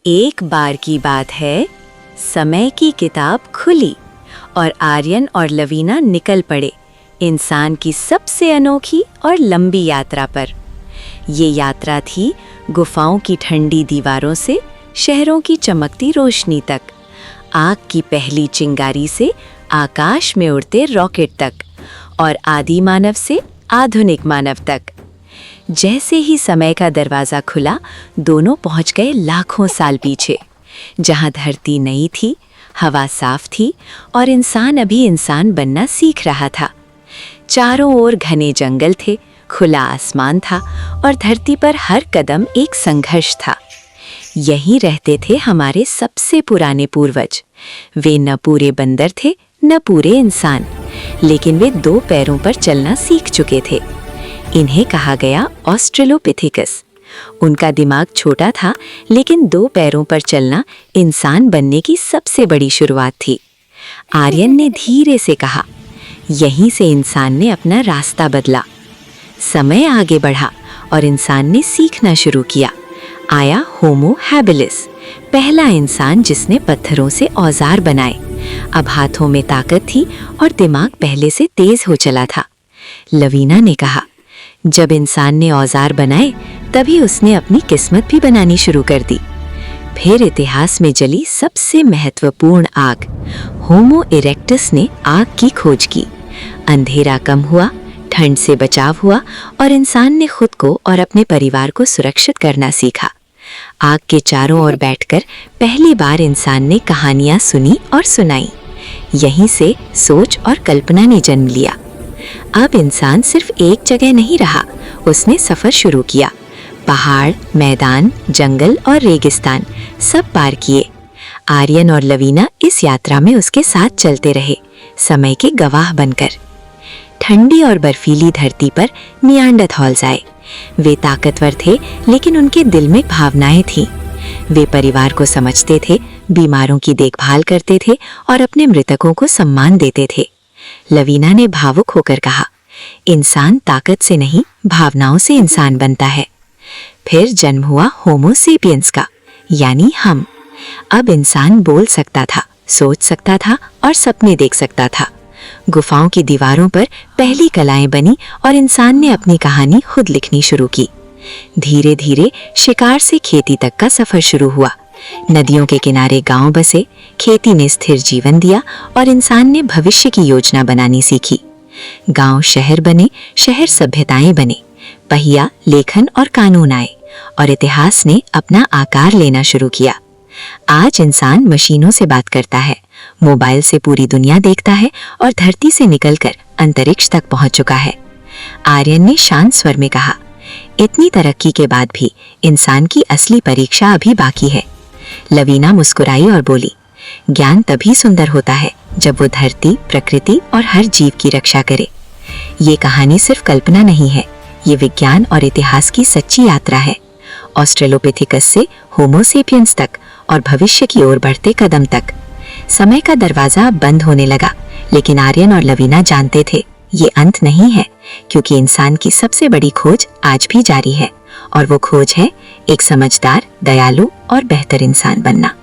एक बार की बात है, समय की किताब खुली और आर्यन और लवीना निकल पड़े इंसान की सबसे अनोखी और लंबी यात्रा पर। ये यात्रा थी गुफाओं की ठंडी दीवारों से शहरों की चमकती रोशनी तक, आग की पहली चिंगारी से आकाश में उड़ते रॉकेट तक और आदि मानव से आधुनिक मानव तक। जैसे ही समय का दरवाज़ा खुला, दोनों पहुंच गए लाखों साल पीछे, जहां धरती नई थी, हवा साफ थी और इंसान अभी इंसान बनना सीख रहा था। चारों ओर घने जंगल थे, खुला आसमान था और धरती पर हर कदम एक संघर्ष था। यहीं रहते थे हमारे सबसे पुराने पूर्वज। वे न पूरे बंदर थे न पूरे इंसान, लेकिन वे दो पैरों पर चलना सीख चुके थे। इन्हें कहा गया ऑस्ट्रेलोपिथेकस। उनका दिमाग छोटा था, लेकिन दो पैरों पर चलना इंसान बनने की सबसे बड़ी शुरुआत थी। आर्यन ने धीरे से कहा, यहीं से इंसान ने अपना रास्ता बदला। समय आगे बढ़ा और इंसान ने सीखना शुरू किया। आया होमो हैबिलिस, पहला इंसान जिसने पत्थरों से औजार बनाए। अब हाथों में ताकत थी और दिमाग पहले से तेज हो चला था। लवीना ने कहा, जब इंसान ने औजार बनाए तभी उसने अपनी किस्मत भी बनानी शुरू कर दी। फिर इतिहास में जली सबसे महत्वपूर्ण आग, होमो इरेक्टस ने आग की खोज की। अंधेरा कम हुआ, ठंड से बचाव हुआ और इंसान ने खुद को और अपने परिवार को सुरक्षित करना सीखा। आग के चारों ओर बैठकर पहली बार इंसान ने कहानियां सुनी और सुनाई। यहीं से सोच और कल्पना ने जन्म लिया। अब इंसान सिर्फ एक जगह नहीं रहा, उसने सफर शुरू किया। पहाड़, मैदान, जंगल और रेगिस्तान सब पार किए। आर्यन और लवीना इस यात्रा में उसके साथ चलते रहे, समय के गवाह बनकर। ठंडी और बर्फीली धरती पर नियांडरथॉल्स आए। वे ताकतवर थे, लेकिन उनके दिल में भावनाएं थीं। वे परिवार को समझते थे, बीमारों की देखभाल करते थे और अपने मृतकों को सम्मान देते थे। लवीना ने भावुक होकर कहा, इंसान ताकत से नहीं, भावनाओं से इंसान बनता है। फिर जन्म हुआ होमो सेपियंस का, यानी हम। अब इंसान बोल सकता था, सोच सकता था और सपने देख सकता था। गुफाओं की दीवारों पर पहली कलाएं बनी और इंसान ने अपनी कहानी खुद लिखनी शुरू की। धीरे धीरे शिकार से खेती तक का सफर शुरू हुआ। नदियों के किनारे गांव बसे, खेती ने स्थिर जीवन दिया और इंसान ने भविष्य की योजना बनानी सीखी। गांव शहर बने, शहर सभ्यताएं बने, पहिया, लेखन और कानून आए और इतिहास ने अपना आकार लेना शुरू किया। आज इंसान मशीनों से बात करता है, मोबाइल से पूरी दुनिया देखता है और धरती से निकलकर अंतरिक्ष तक पहुंच चुका है। आर्यन ने शांत स्वर में कहा, इतनी तरक्की के बाद भी इंसान की असली परीक्षा अभी बाकी है। लवीना मुस्कुराई और बोली, ज्ञान तभी सुंदर होता है जब वो धरती, प्रकृति और हर जीव की रक्षा करे। ये कहानी सिर्फ कल्पना नहीं है, ये विज्ञान और इतिहास की सच्ची यात्रा है। ऑस्ट्रेलोपिथेकस से होमो सेपियंस तक और भविष्य की ओर बढ़ते कदम तक। समय का दरवाजा बंद होने लगा, लेकिन आर्यन और लवीना जानते थे ये अंत नहीं है, क्योंकि इंसान की सबसे बड़ी खोज आज भी जारी है और वो खोज है एक समझदार, दयालु और बेहतर इंसान बनना।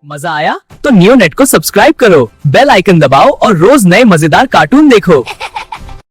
मजा आया तो नियो नेट को सब्सक्राइब करो, बेल आइकन दबाओ और रोज नए मजेदार कार्टून देखो।